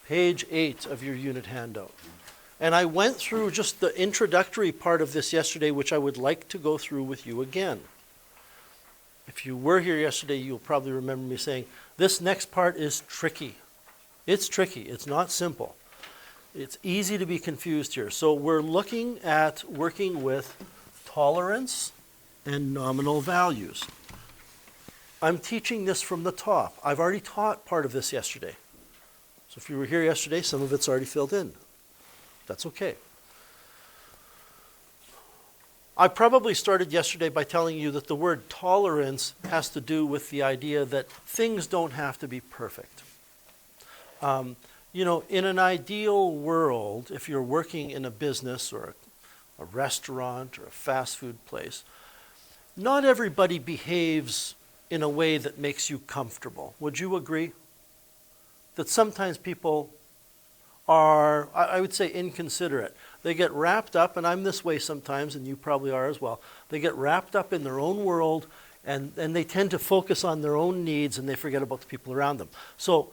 page 8 of your unit handout. And I went through just the introductory part of this yesterday, which I would like to go through with you again. If you were here yesterday, you'll probably remember me saying, this next part is tricky. It's tricky. It's not simple. It's easy to be confused here. So we're looking at working with tolerance and nominal values. I'm teaching this from the top. I've already taught part of this yesterday. So if you were here yesterday, some of it's already filled in. That's okay. I probably started yesterday by telling you that the word tolerance has to do with the idea that things don't have to be perfect. In an ideal world, if you're working in a business or a restaurant or a fast food place, not everybody behaves in a way that makes you comfortable. Would you agree? That sometimes people are, I would say, inconsiderate. They get wrapped up, and I'm this way sometimes, and you probably are as well. They get wrapped up in their own world, and they tend to focus on their own needs, and they forget about the people around them. So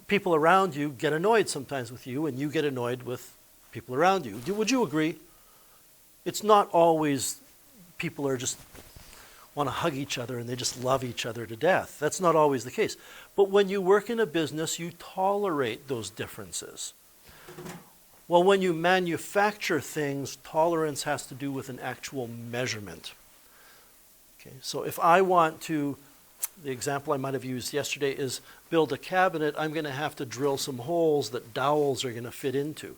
people around you get annoyed sometimes with you, and you get annoyed with people around you. Would you agree? It's not always people are just want to hug each other and they just love each other to death. That's not always the case. But when you work in a business, you tolerate those differences. Well, when you manufacture things, tolerance has to do with an actual measurement. Okay, so if I want to, the example I might have used yesterday is build a cabinet, I'm going to have to drill some holes that dowels are going to fit into.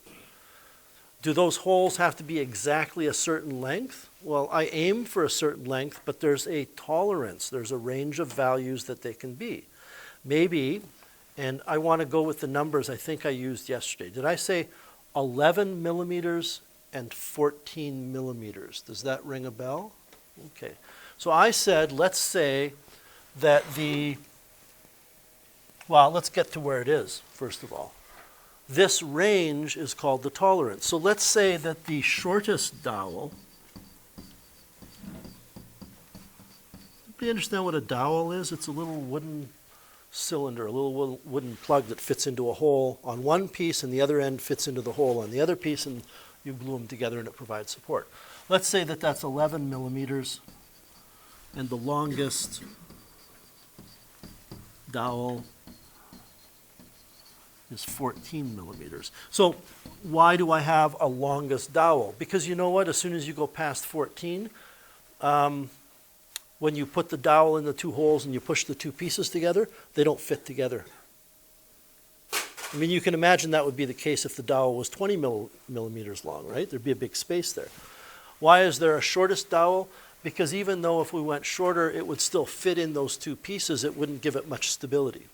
Do those holes have to be exactly a certain length? Well, I aim for a certain length, but there's a tolerance. There's a range of values that they can be. Maybe, and I want to go with the numbers I think I used yesterday. Did I say 11 millimeters and 14 millimeters? Does that ring a bell? Okay. So I said, let's say that let's get to where it is, first of all. This range is called the tolerance. So let's say that the shortest dowel, do you understand what a dowel is? It's a little wooden cylinder, a little wooden plug that fits into a hole on one piece and the other end fits into the hole on the other piece, and you glue them together and it provides support. Let's say that that's 11 millimeters and the longest dowel is 14 millimeters. So why do I have a longest dowel? Because you know what? As soon as you go past 14, when you put the dowel in the two holes and you push the two pieces together, they don't fit together. I mean, you can imagine that would be the case if the dowel was 20 millimeters long, right? There'd be a big space there. Why is there a shortest dowel? Because even though if we went shorter, it would still fit in those two pieces, it wouldn't give it much stability.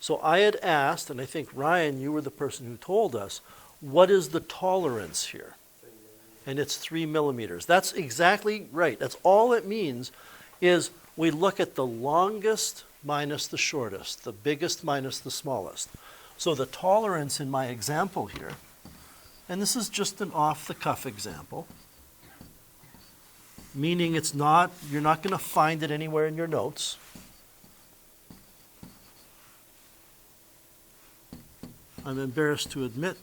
So I had asked, and I think, Ryan, you were the person who told us, what is the tolerance here? And it's 3 millimeters. That's exactly right. That's all it means is we look at the longest minus the shortest, the biggest minus the smallest. So the tolerance in my example here, and this is just an off-the-cuff example, meaning you're not going to find it anywhere in your notes. I'm embarrassed to admit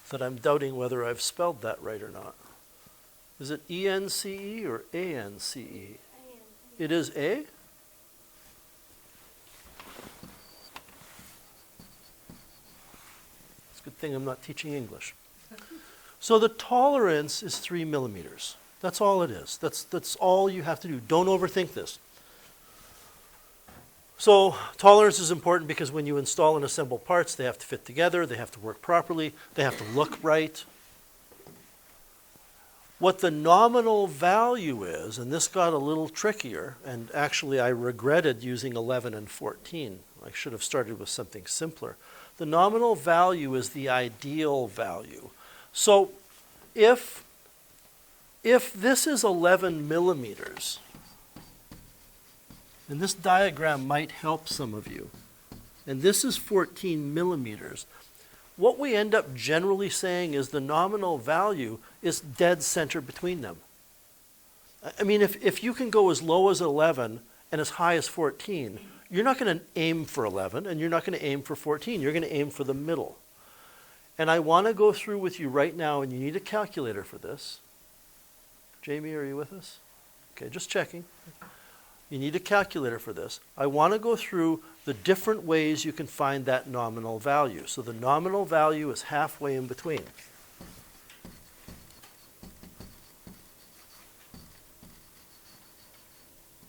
that I'm doubting whether I've spelled that right or not. Is it E-N-C-E or A-N-C-E? It is A? It's a good thing I'm not teaching English. So the tolerance is 3 millimeters. That's all it is. That's all you have to do. Don't overthink this. So tolerance is important because when you install and assemble parts, they have to fit together, they have to work properly, they have to look right. What the nominal value is, and this got a little trickier, and actually I regretted using 11 and 14. I should have started with something simpler. The nominal value is the ideal value. So if this is 11 millimeters, and this diagram might help some of you, and this is 14 millimeters, what we end up generally saying is the nominal value is dead center between them. I mean, if you can go as low as 11 and as high as 14, you're not going to aim for 11 and you're not going to aim for 14. You're going to aim for the middle. And I want to go through with you right now, and you need a calculator for this. Jamie, are you with us? Okay, just checking. You need a calculator for this. I want to go through the different ways you can find that nominal value. So the nominal value is halfway in between.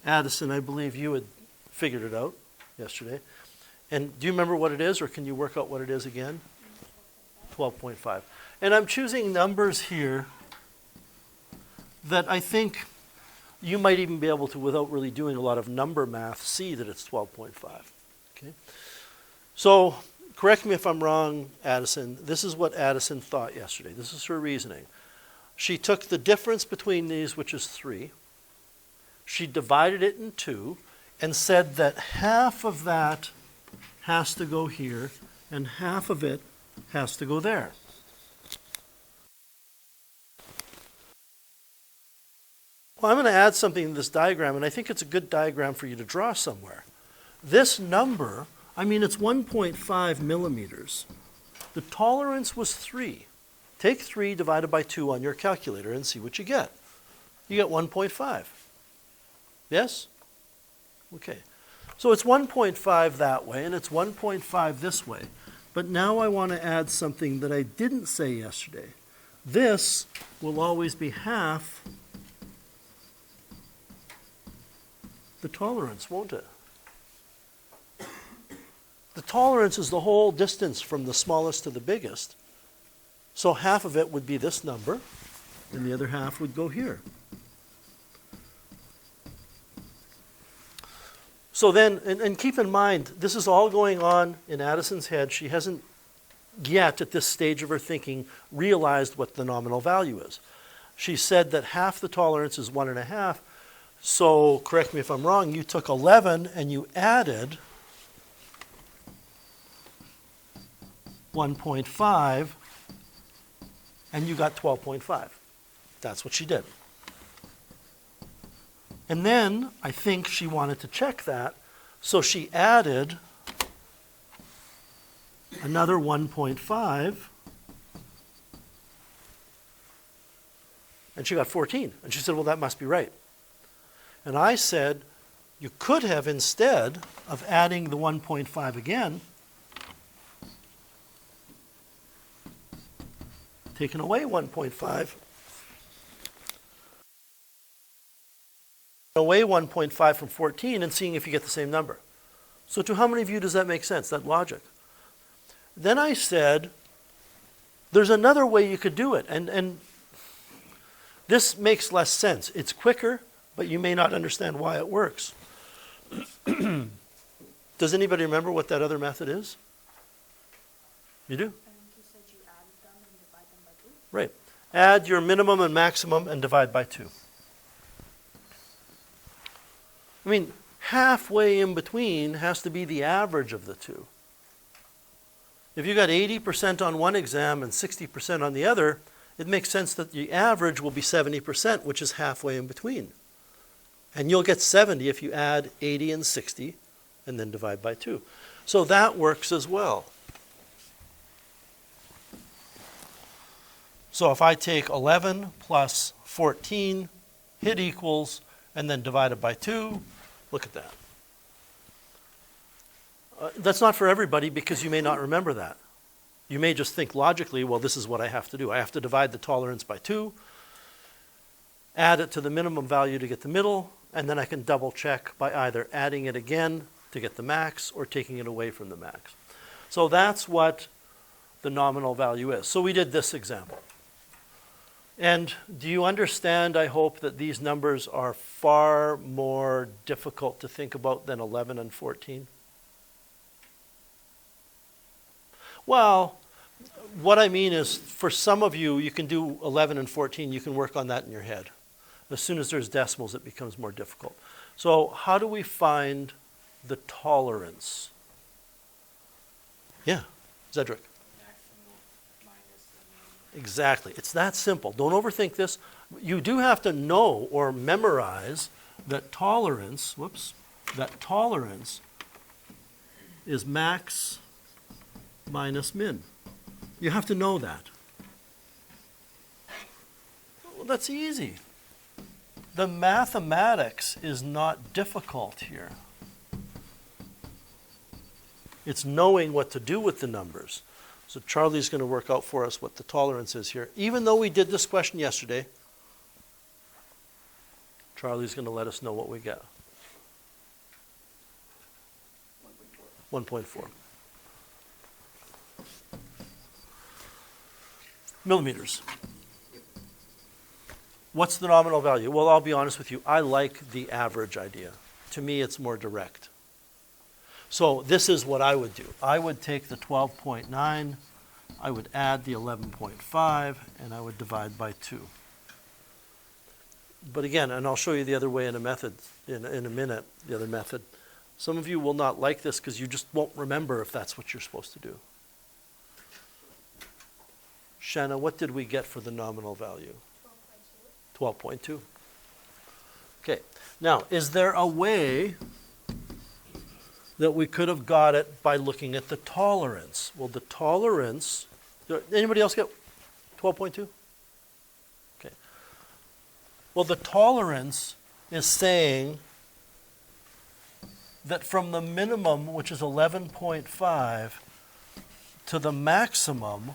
Addison, I believe you had figured it out yesterday. And do you remember what it is, or can you work out what it is again? 12.5. And I'm choosing numbers here that I think you might even be able to, without really doing a lot of number math, see that it's 12.5. Okay? So, correct me if I'm wrong, Addison. This is what Addison thought yesterday. This is her reasoning. She took the difference between these, which is 3. She divided it in 2 and said that half of that has to go here and half of it has to go there. Well, I'm going to add something to this diagram, and I think it's a good diagram for you to draw somewhere. This number, I mean, it's 1.5 millimeters. The tolerance was 3. Take 3 divided by 2 on your calculator and see what you get. You get 1.5. Yes? Okay. So it's 1.5 that way, and it's 1.5 this way. But now I want to add something that I didn't say yesterday. This will always be half the tolerance, won't it? The tolerance is the whole distance from the smallest to the biggest. So half of it would be this number, and the other half would go here. So then, and keep in mind, this is all going on in Addison's head. She hasn't yet, at this stage of her thinking, realized what the nominal value is. She said that half the tolerance is 1.5. So, correct me if I'm wrong, you took 11 and you added 1.5 and you got 12.5. That's what she did. And then I think she wanted to check that, so she added another 1.5 and she got 14. And she said, well, that must be right. And I said, you could have, instead of adding the 1.5 again, taken away 1.5, away 1.5 from 14 and seeing if you get the same number. So to how many of you does that make sense, that logic? Then I said, there's another way you could do it, and this makes less sense. It's quicker, but you may not understand why it works. Does anybody remember what that other method is? You do? I think you said you added them and divide them by 2. Right. Add your minimum and maximum and divide by 2. I mean, halfway in between has to be the average of the two. If you got 80% on one exam and 60% on the other, it makes sense that the average will be 70%, which is halfway in between. And you'll get 70 if you add 80 and 60 and then divide by 2. So that works as well. So if I take 11 plus 14, hit equals, and then divide it by 2, look at that. That's not for everybody because you may not remember that. You may just think logically, well, this is what I have to do. I have to divide the tolerance by 2, add it to the minimum value to get the middle, and then I can double check by either adding it again to get the max or taking it away from the max. So that's what the nominal value is. So we did this example. And do you understand, I hope, that these numbers are far more difficult to think about than 11 and 14? Well, what I mean is, for some of you, you can do 11 and 14, you can work on that in your head. As soon as there's decimals, it becomes more difficult. So how do we find the tolerance? Yeah, Zedric. Exactly. It's that simple. Don't overthink this. You do have to know or memorize that tolerance, that tolerance is max minus min. You have to know that. Well, that's easy. The mathematics is not difficult here. It's knowing what to do with the numbers. So Charlie's going to work out for us what the tolerance is here. Even though we did this question yesterday, Charlie's going to let us know what we get. 1.4. Millimeters. What's the nominal value? Well, I'll be honest with you. I like the average idea. To me, it's more direct. So this is what I would do. I would take the 12.9, I would add the 11.5, and I would divide by 2. But again, and I'll show you the other way in a method, in a minute, the other method. Some of you will not like this because you just won't remember if that's what you're supposed to do. Shanna, what did we get for the nominal value? 12.2. Okay. Now, is there a way that we could have got it by looking at the tolerance? Well, the tolerance, anybody else get 12.2? Okay. Well, the tolerance is saying that from the minimum, which is 11.5, to the maximum,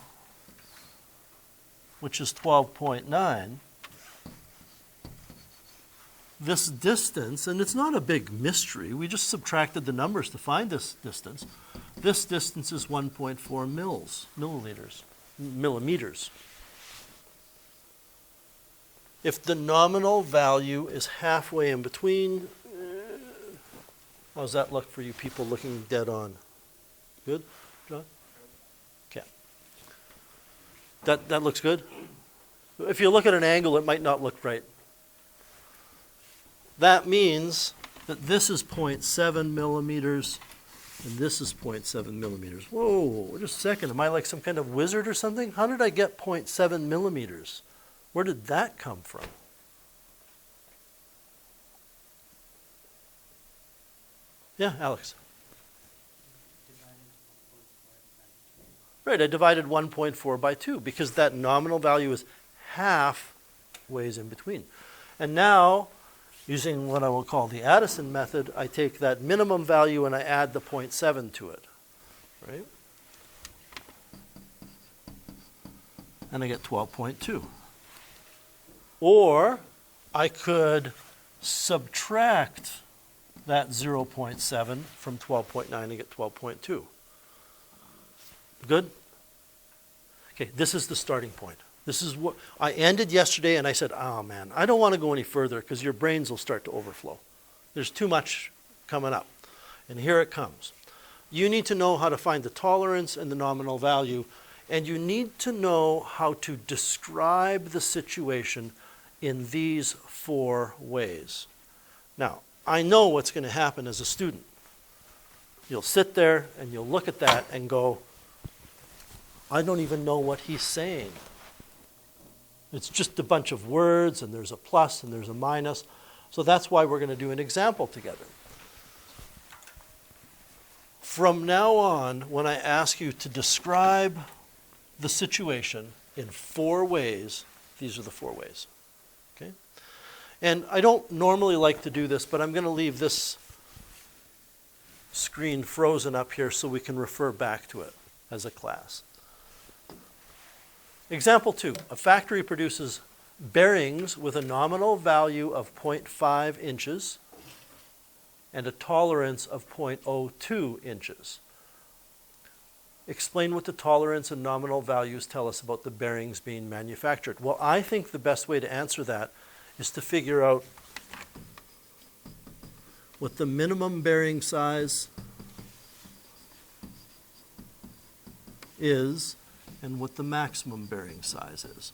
which is 12.9, this distance, and it's not a big mystery, we just subtracted the numbers to find this distance. This distance is 1.4 millimeters. If the nominal value is halfway in between, how does that look for you people looking dead on? Good, John? Okay. That looks good? If you look at an angle, it might not look right. That means that this is 0.7 millimeters and this is 0.7 millimeters. Whoa, just a second. Am I like some kind of wizard or something? How did I get 0.7 millimeters? Where did that come from? Yeah, Alex. Right, I divided 1.4 by 2 because that nominal value is half ways in between. And now, using what I will call the Addison method, I take that minimum value and I add the 0.7 to it, right? And I get 12.2. Or I could subtract that 0.7 from 12.9 and get 12.2. Good? Okay, this is the starting point. This is what I ended yesterday, and I said, oh man, I don't want to go any further because your brains will start to overflow. There's too much coming up. And here it comes. You need to know how to find the tolerance and the nominal value, and you need to know how to describe the situation in these 4 ways. Now, I know what's going to happen as a student. You'll sit there and you'll look at that and go, I don't even know what he's saying. It's just a bunch of words, and there's a plus and there's a minus. So that's why we're going to do an example together. From now on, when I ask you to describe the situation in 4 ways, these are the 4 ways. Okay? And I don't normally like to do this, but I'm going to leave this screen frozen up here so we can refer back to it as a class. Example 2, a factory produces bearings with a nominal value of 0.5 inches and a tolerance of 0.02 inches. Explain what the tolerance and nominal values tell us about the bearings being manufactured. Well, I think the best way to answer that is to figure out what the minimum bearing size is and what the maximum bearing size is.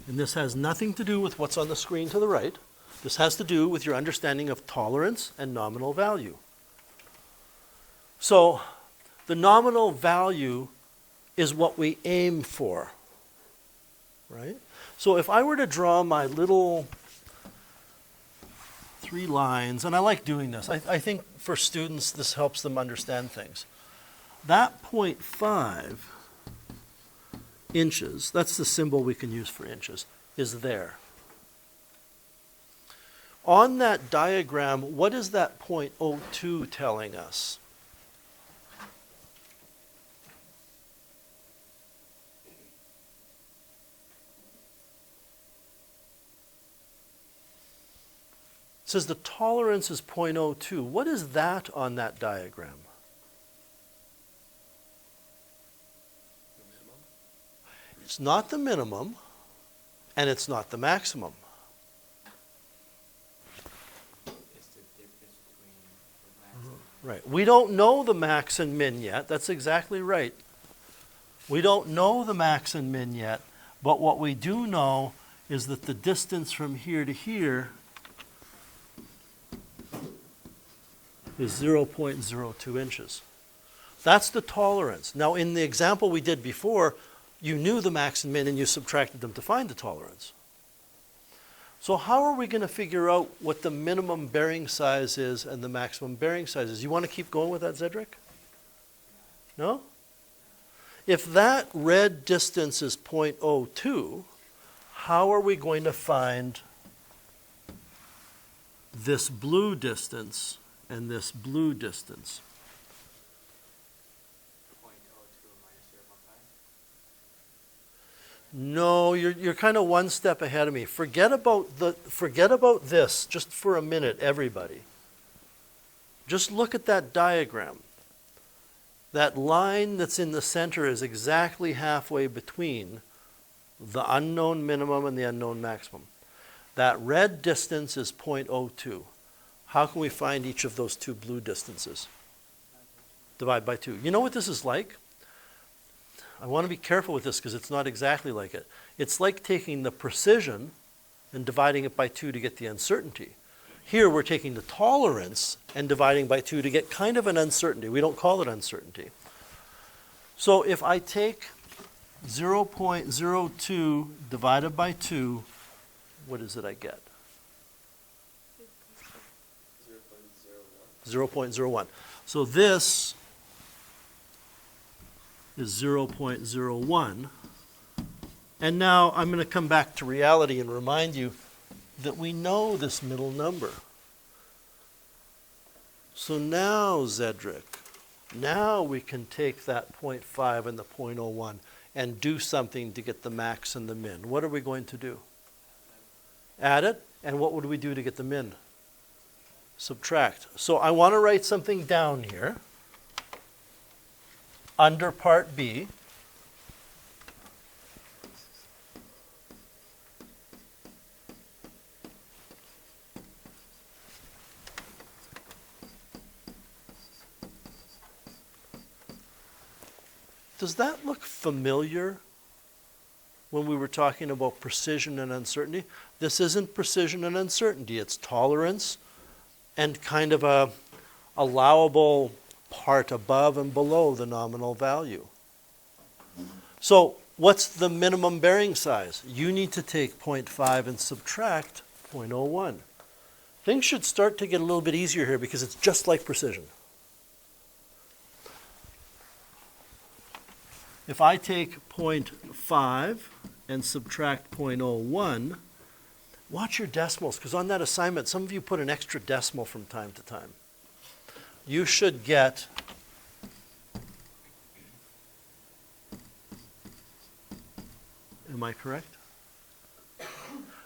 And this has nothing to do with what's on the screen to the right. This has to do with your understanding of tolerance and nominal value. So the nominal value is what we aim for, right? So if I were to draw my little 3 lines, and I like doing this. I think for students this helps them understand things. That 0.5 inches, that's the symbol we can use for inches, is there. On that diagram, what is that 0.02 telling us? It says the tolerance is 0.02. What is that on that diagram? The minimum? It's not the minimum, and it's not the maximum. It's the difference between the max and Right. We don't know the max and min yet. That's exactly right. We don't know the max and min yet, but what we do know is that the distance from here to here is 0.02 inches. That's the tolerance. Now, in the example we did before, you knew the max and min and you subtracted them to find the tolerance. So how are we going to figure out what the minimum bearing size is and the maximum bearing size is? You want to keep going with that, Zedric? No? If that red distance is 0.02, how are we going to find this blue distance and this blue distance? 0.02 minus 0.5? No, you're kind of one step ahead of me. Forget about this just for a minute, everybody. Just look at that diagram. That line that's in the center is exactly halfway between the unknown minimum and the unknown maximum. That red distance is 0.02. How can we find each of those two blue distances? Divide by 2. You know what this is like? I want to be careful with this because it's not exactly like it. It's like taking the precision and dividing it by 2 to get the uncertainty. Here we're taking the tolerance and dividing by 2 to get kind of an uncertainty. We don't call it uncertainty. So if I take 0.02 divided by 2, what is it I get? 0.01. 0.01. So this is 0.01. And now I'm going to come back to reality and remind you that we know this middle number. So now, Zedric, now we can take that 0.5 and the 0.01 and do something to get the max and the min. What are we going to do? Add it. And what would we do to get the min? Subtract. So I want to write something down here under part B. Does that look familiar when we were talking about precision and uncertainty? This isn't precision and uncertainty. It's tolerance and kind of a allowable part above and below the nominal value. So what's the minimum bearing size? You need to take 0.5 and subtract 0.01. Things should start to get a little bit easier here because it's just like precision. If I take 0.5 and subtract 0.01, watch your decimals, because on that assignment, some of you put an extra decimal from time to time. You should get am I correct?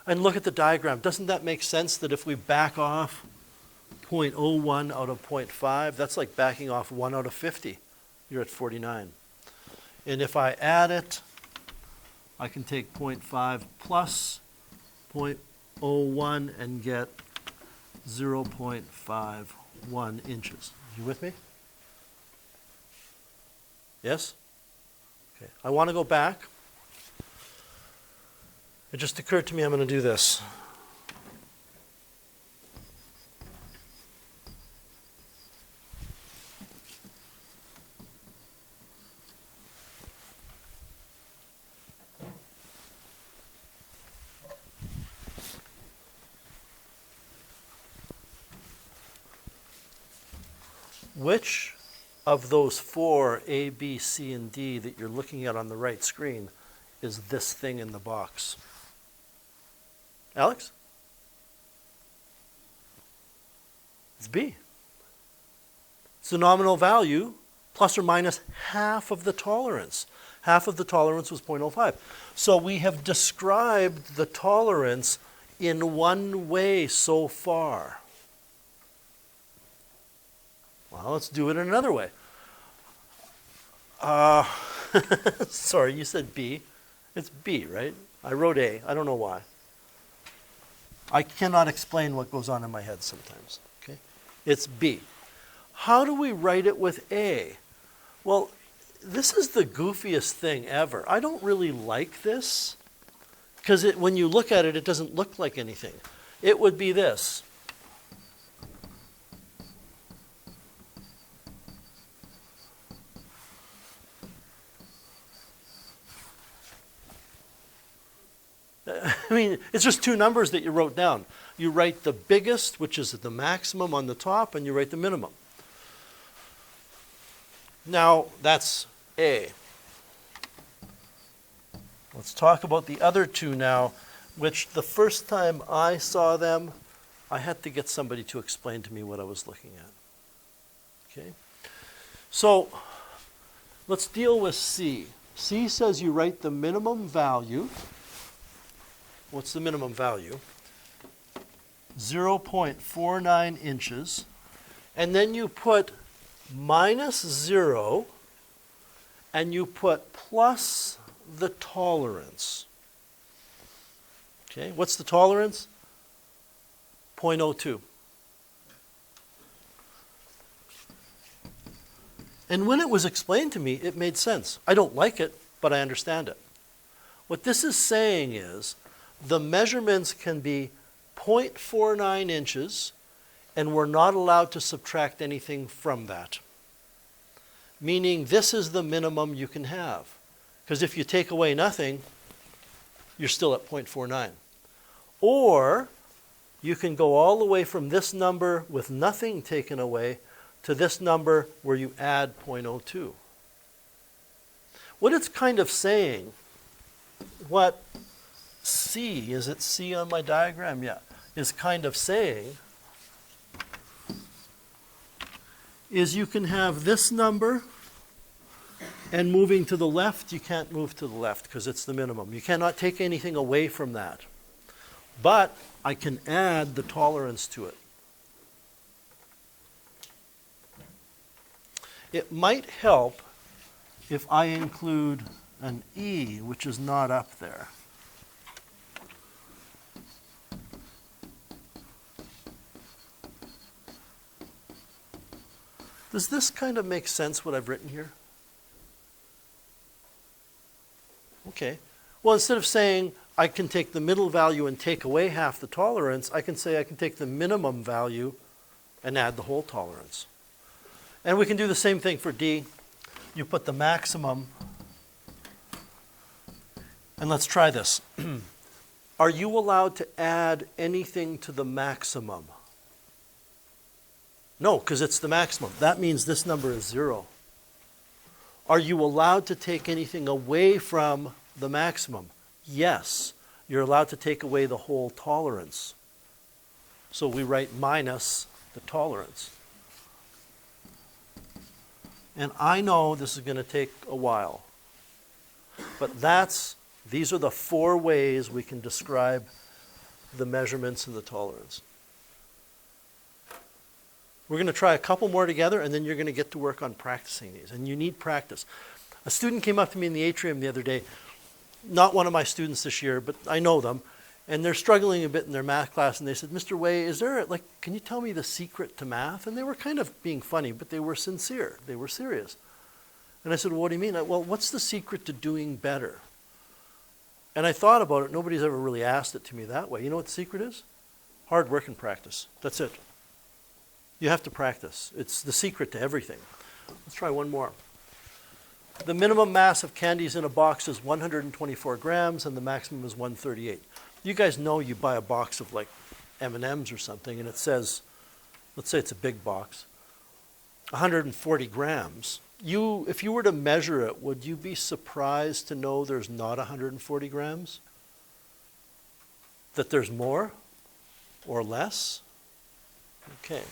And look at the diagram. Doesn't that make sense that if we back off 0.01 out of 0.5, that's like backing off 1 out of 50. You're at 49. And if I add it, I can take 0.5 plus 0.01 and get 0.51 inches. You with me? Yes? Okay. I want to go back. It just occurred to me I'm going to do this. which of those four, A, B, C, and D, that you're looking at on the right screen is this thing in the box? Alex? It's B. It's the nominal value plus or minus half of the tolerance. Half of the tolerance was 0.05. So we have described the tolerance in one way so far. Well, let's do it in another way. Sorry, you said B. It's B, right? I wrote A. I don't know why. I cannot explain what goes on in my head sometimes. Okay? It's B. How do we write it with A? Well, this is the goofiest thing ever. I don't really like this because when you look at it, it doesn't look like anything. It would be this. I mean, it's just two numbers that you wrote down. You write the biggest, which is the maximum on the top, and you write the minimum. Now, that's A. Let's talk about the other two now, which the first time I saw them, I had to get somebody to explain to me what I was looking at. Okay? So, let's deal with C. C says you write the minimum value. What's the minimum value? 0.49 inches. And then you put minus 0, and you put plus the tolerance. Okay, what's the tolerance? 0.02. And when it was explained to me, it made sense. I don't like it, but I understand it. What this is saying is the measurements can be 0.49 inches, and we're not allowed to subtract anything from that. Meaning this is the minimum you can have. Because if you take away nothing, you're still at 0.49. Or you can go all the way from this number with nothing taken away to this number where you add 0.02. What it's kind of saying, what C, is it C on my diagram? Yeah, is kind of saying is you can have this number, and moving to the left, you can't move to the left because it's the minimum. You cannot take anything away from that. But I can add the tolerance to it. It might help if I include an E, which is not up there. Does this kind of make sense, what I've written here? Okay. Well, instead of saying I can take the middle value and take away half the tolerance, I can say I can take the minimum value and add the whole tolerance. And we can do the same thing for D. You put the maximum, and let's try this. Are you allowed to add anything to the maximum? No, because it's the maximum. That means this number is 0. Are you allowed to take anything away from the maximum? Yes. You're allowed to take away the whole tolerance. So we write minus the tolerance. And I know this is going to take a while. But these are the 4 ways we can describe the measurements of the tolerance. We're going to try a couple more together, and then you're going to get to work on practicing these. And you need practice. A student came up to me in the atrium the other day, not one of my students this year, but I know them, and they're struggling a bit in their math class, and they said, Mr. Way, can you tell me the secret to math? And they were kind of being funny, but they were sincere. They were serious. And I said, well, what do you mean? Well, what's the secret to doing better? And I thought about it. Nobody's ever really asked it to me that way. You know what the secret is? Hard work and practice. That's it. You have to practice. It's the secret to everything. Let's try one more. The minimum mass of candies in a box is 124 grams, and the maximum is 138. You guys know you buy a box of like M&Ms or something, and it says, let's say it's a big box, 140 grams. If you were to measure it, would you be surprised to know there's not 140 grams? That there's more or less? Okay.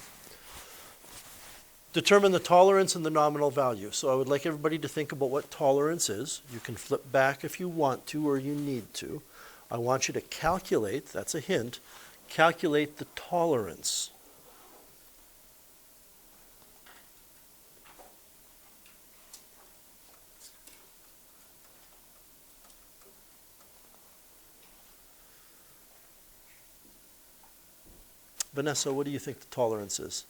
Determine the tolerance and the nominal value. So I would like everybody to think about what tolerance is. You can flip back if you want to or you need to. I want you to calculate, that's a hint, calculate the tolerance. Vanessa, what do you think the tolerance is?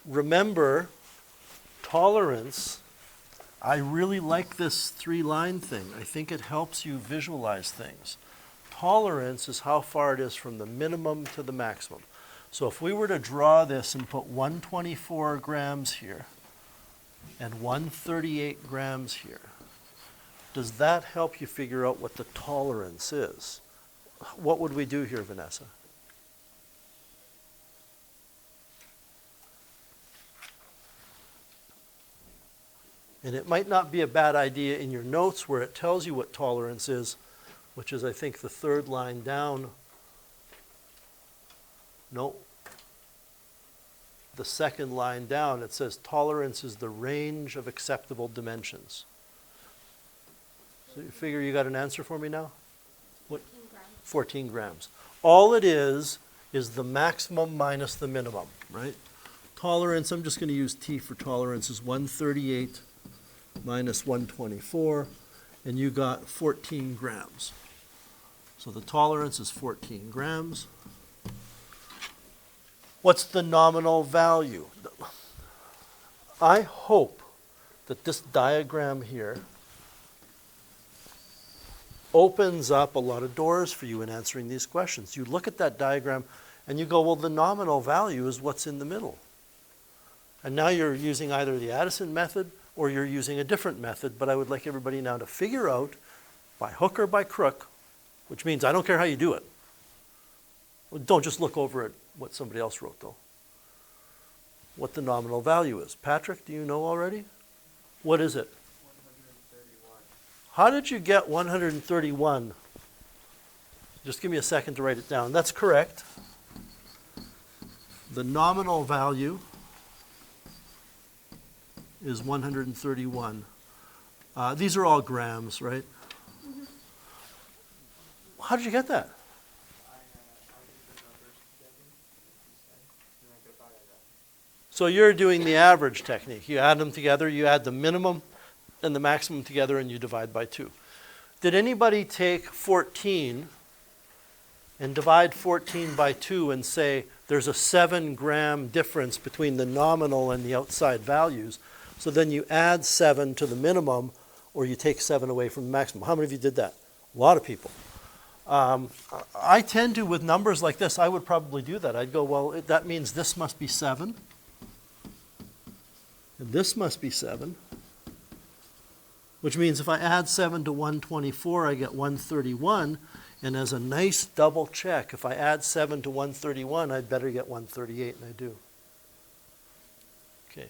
Remember, tolerance, I really like this 3-line thing. I think it helps you visualize things. Tolerance is how far it is from the minimum to the maximum. So if we were to draw this and put 124 grams here and 138 grams here, does that help you figure out what the tolerance is? What would we do here, Vanessa? And it might not be a bad idea in your notes where it tells you what tolerance is, which is, I think, the 3rd line down. No. The 2nd line down, it says tolerance is the range of acceptable dimensions. So you figure you got an answer for me now? What? 14 grams. 14 grams. All it is the maximum minus the minimum, right? Tolerance, I'm just going to use T for tolerance, is 138 minus 124, and you got 14 grams. So the tolerance is 14 grams. What's the nominal value? I hope that this diagram here opens up a lot of doors for you in answering these questions. You look at that diagram and you go, well, the nominal value is what's in the middle. And now you're using either the Addison method or you're using a different method, but I would like everybody now to figure out, by hook or by crook, which means I don't care how you do it. Don't just look over at what somebody else wrote, though. What the nominal value is. Patrick, do you know already? What is it? 131. How did you get 131? Just give me a second to write it down. That's correct. The nominal value is 131. These are all grams, right? Mm-hmm. How did you get that? I did the numbers together, like you said, and I divided that. So you're doing the average technique. You add them together, you add the minimum and the maximum together, and you divide by 2. Did anybody take 14 and divide 14 by 2 and say there's a 7-gram difference between the nominal and the outside values? So then you add 7 to the minimum, or you take 7 away from the maximum. How many of you did that? A lot of people. I tend to, with numbers like this, I would probably do that. I'd go, well, that means this must be 7. And this must be 7. Which means if I add 7 to 124, I get 131. And as a nice double check, if I add 7 to 131, I'd better get 138, and I do. Okay.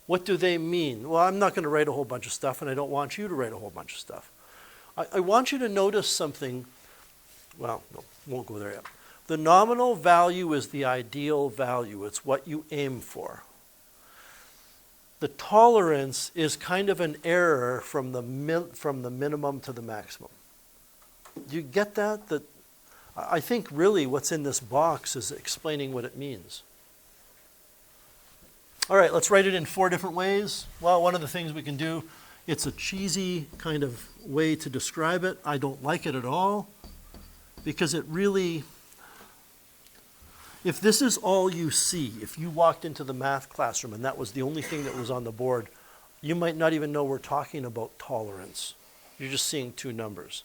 What do they mean? Well, I'm not going to write a whole bunch of stuff, and I don't want you to write a whole bunch of stuff. I want you to notice something. Well, no, won't go there yet. The nominal value is the ideal value. It's what you aim for. The tolerance is kind of an error from the minimum to the maximum. Do you get that? That I think really what's in this box is explaining what it means. All right, let's write it in 4 different ways. Well, one of the things we can do, it's a cheesy kind of way to describe it. I don't like it at all because it really, if this is all you see, if you walked into the math classroom and that was the only thing that was on the board, you might not even know we're talking about tolerance. You're just seeing 2 numbers.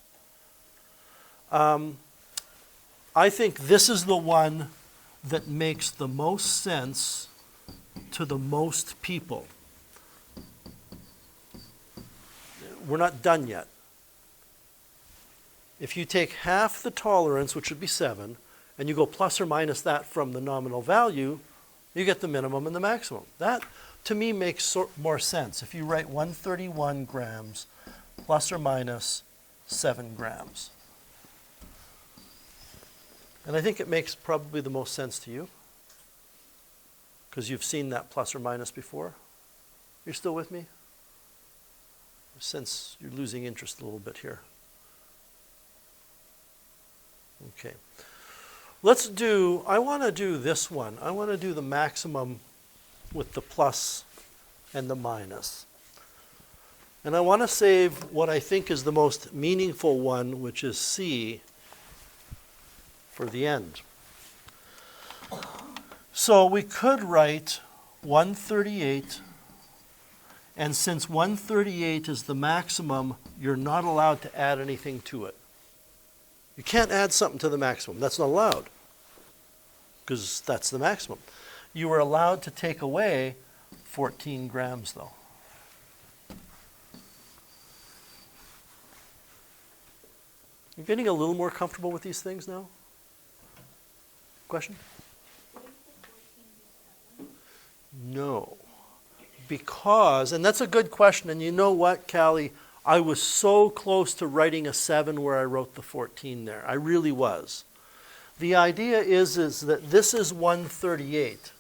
I think this is the one that makes the most sense to the most people. We're not done yet. if you take half the tolerance, which would be 7, and you go plus or minus that from the nominal value, you get the minimum and the maximum. That, to me, makes more sense. If you write 131 grams plus or minus 7 grams. And I think it makes probably the most sense to you, because you've seen that plus or minus before. You're still with me? Since you're losing interest a little bit here. Okay. I want to do this one. I want to do the maximum with the plus and the minus. And I want to save what I think is the most meaningful one, which is C, for the end. So we could write 138, and since 138 is the maximum, you're not allowed to add anything to it. You can't add something to the maximum. That's not allowed, because that's the maximum. You are allowed to take away 14 grams, though. You're getting a little more comfortable with these things now? Question? No. Because, and that's a good question, and you know what, Callie? I was so close to writing a 7 where I wrote the 14 there. I really was. The idea is that this is 138.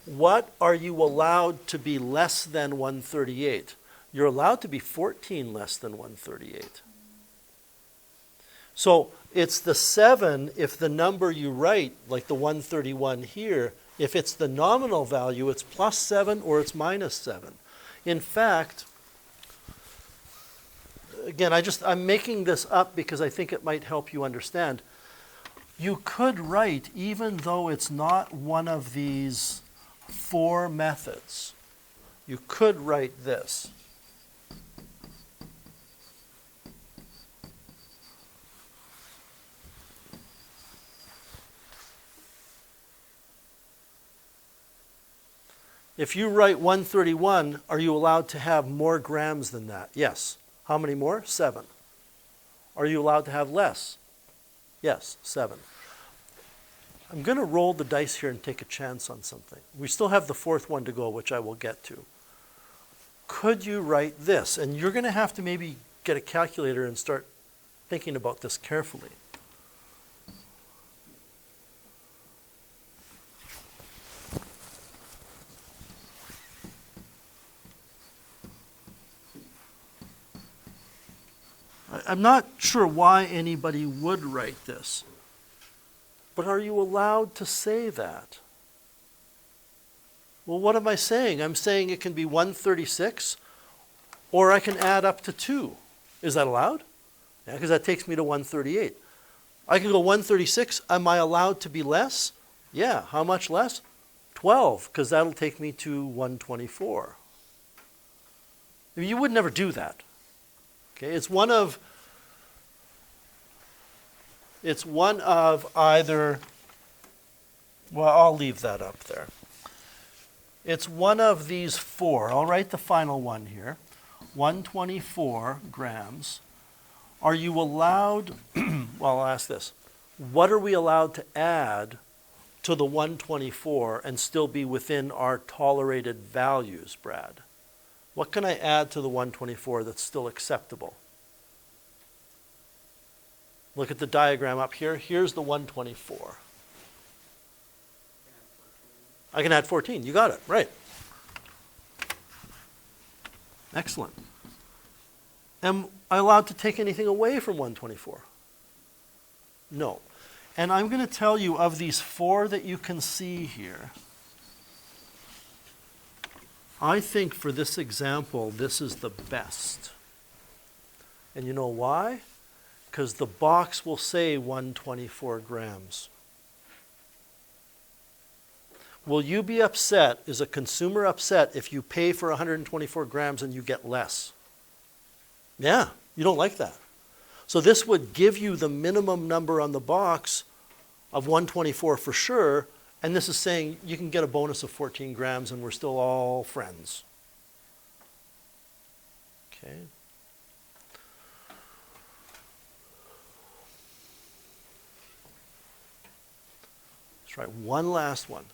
What are you allowed to be less than 138? You're allowed to be 14 less than 138. So it's the 7 if the number you write, like the 131 here, if it's the nominal value, it's plus 7 or it's minus 7. In fact, again, I'm making this up because I think it might help you understand. You could write, even though it's not one of these 4 methods, you could write this. If you write 131, are you allowed to have more grams than that? Yes. How many more? 7. Are you allowed to have less? Yes, 7. I'm going to roll the dice here and take a chance on something. We still have the 4th one to go, which I will get to. Could you write this? And you're going to have to maybe get a calculator and start thinking about this carefully. I'm not sure why anybody would write this, but are you allowed to say that? Well, what am I saying? I'm saying it can be 136, or I can add up to 2. Is that allowed? Yeah, because that takes me to 138. I can go 136. Am I allowed to be less? Yeah. How much less? 12, because that'll take me to 124. I mean, you would never do that. Okay, it's one of either, well, I'll leave that up there. It's one of these 4. I'll write the final one here. 124 grams. Are you allowed, well, I'll ask this. What are we allowed to add to the 124 and still be within our tolerated values, Brad? What can I add to the 124 that's still acceptable? Look at the diagram up here. Here's the 124. I can add 14. You got it. Right. Excellent. Am I allowed to take anything away from 124? No. And I'm going to tell you, of these 4 that you can see here, I think for this example, this is the best. And you know why? Because the box will say 124 grams. Will you be upset, is a consumer upset, if you pay for 124 grams and you get less? Yeah, you don't like that. So this would give you the minimum number on the box of 124 for sure, and this is saying you can get a bonus of 14 grams and we're still all friends. Okay. Let's try one last one.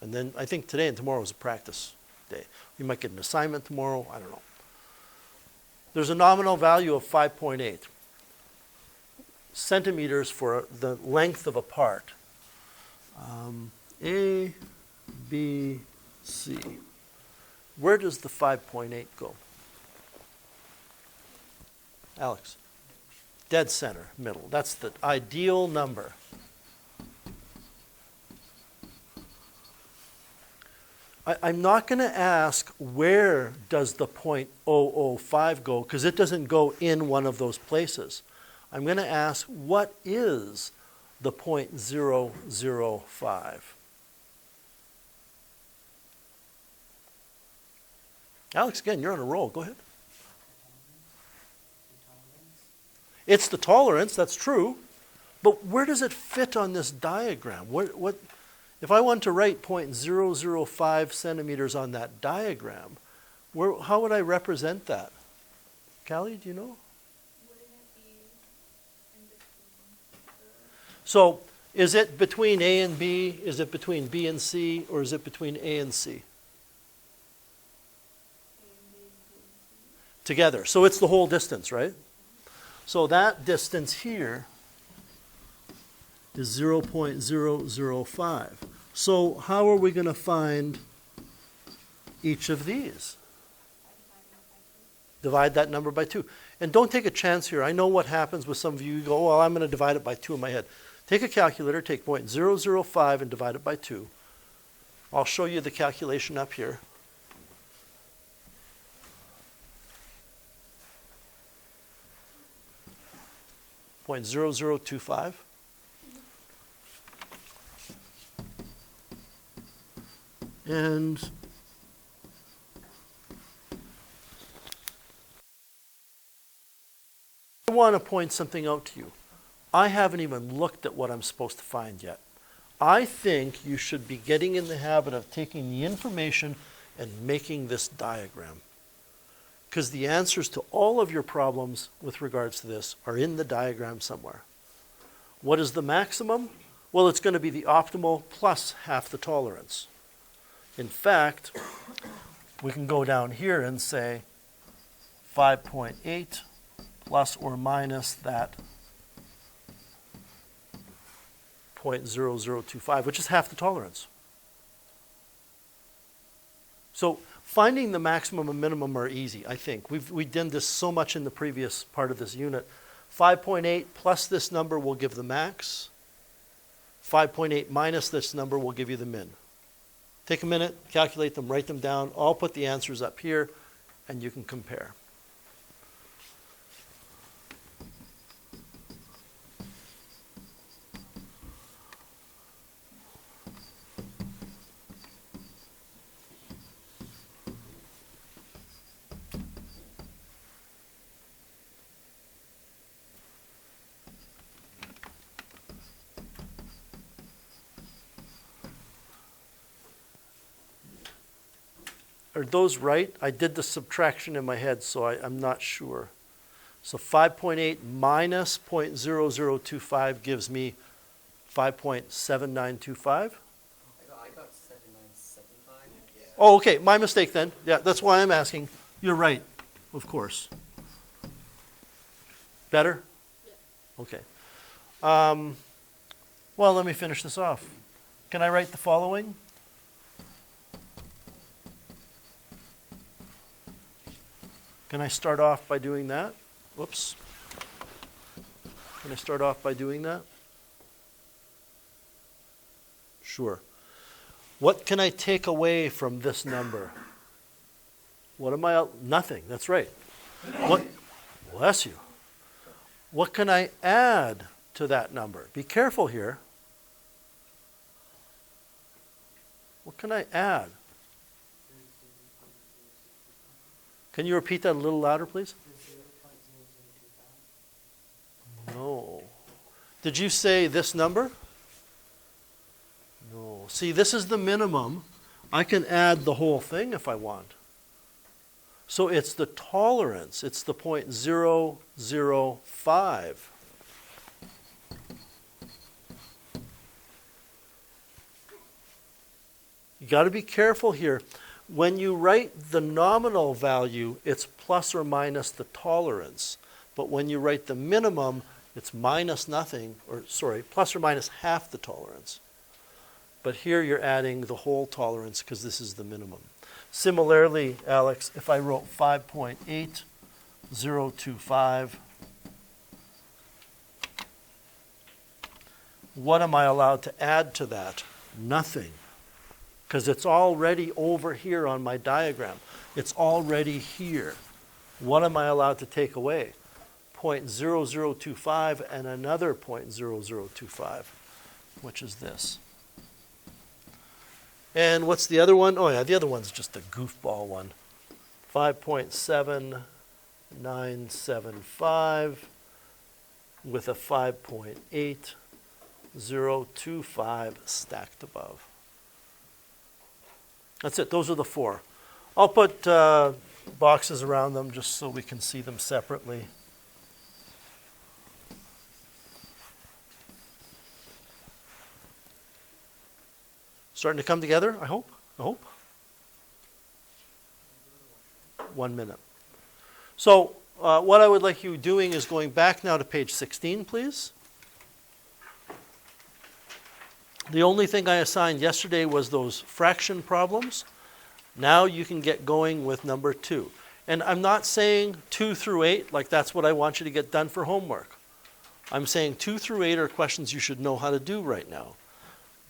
And then I think today and tomorrow is a practice day. You might get an assignment tomorrow, I don't know. There's a nominal value of 5.8 centimeters for the length of a part. A, B, C. Where does the 5.8 go? Alex? Dead center, middle. That's the ideal number. I'm not going to ask where does the 0.005 go, because it doesn't go in one of those places. I'm going to ask what is the 0.005? Alex, again, you're on a roll. Go ahead. It's the tolerance, that's true. But where does it fit on this diagram? What, if I want to write 0.005 centimeters on that diagram, how would I represent that? Callie, do you know? Wouldn't it be in between the So is it between A and B? Is it between B and C? Or is it between A and C? A and B and C? Together. So it's the whole distance, right? So that distance here is 0.005. So how are we going to find each of these? Divide that number by 2. And don't take a chance here. I know what happens with some of you. You go, well, I'm going to divide it by 2 in my head. Take a calculator, take 0.005 and divide it by 2. I'll show you the calculation up here. .0025. And I want to point something out to you. I haven't even looked at what I'm supposed to find yet. I think you should be getting in the habit of taking the information and making this diagram. Because the answers to all of your problems with regards to this are in the diagram somewhere. What is the maximum? Well, it's going to be the optimal plus half the tolerance. In fact, we can go down here and say 5.8 plus or minus that 0.0025, which is half the tolerance. So finding the maximum and minimum are easy, I think. We've done this so much in the previous part of this unit. 5.8 plus this number will give the max. 5.8 minus this number will give you the min. Take a minute, calculate them, write them down. I'll put the answers up here, and you can compare. Are those right? I did the subtraction in my head, so I'm not sure. So 5.8 minus 0.0025 gives me 5.7925. I got 7975. Yeah. Oh, okay, my mistake then. Yeah, that's why I'm asking. You're right, of course. Better? Yeah. Okay. Well, let me finish this off. Can I write the following? Can I start off by doing that? Whoops. Can I start off by doing that? Sure. What can I take away from this number? What am I? Nothing. That's right. What? Bless you. What can I add to that number? Be careful here. What can I add? Can you repeat that a little louder, please? No. Did you say this number? No. See, this is the minimum. I can add the whole thing if I want. So it's the tolerance. It's the 0.005. You got to be careful here. When you write the nominal value, it's plus or minus the tolerance. But when you write the minimum, it's minus nothing, or sorry, plus or minus half the tolerance. But here you're adding the whole tolerance because this is the minimum. Similarly, Alex, if I wrote 5.8025, what am I allowed to add to that? Nothing. Because it's already over here on my diagram. It's already here. What am I allowed to take away? 0.0025 and another 0.0025, which is this. And what's the other one? Oh yeah, the other one's just a goofball one. 5.7975 with a 5.8025 stacked above. That's it. Those are the four. I'll put boxes around them just so we can see them separately. Starting to come together, I hope. 1 minute. So what I would like you doing is going back now to page 16, please. The only thing I assigned yesterday was those fraction problems. Now you can get going with number 2. And I'm not saying 2 through 8, like that's what I want you to get done for homework. I'm saying 2 through 8 are questions you should know how to do right now.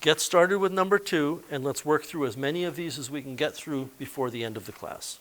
Get started with number 2, and let's work through as many of these as we can get through before the end of the class.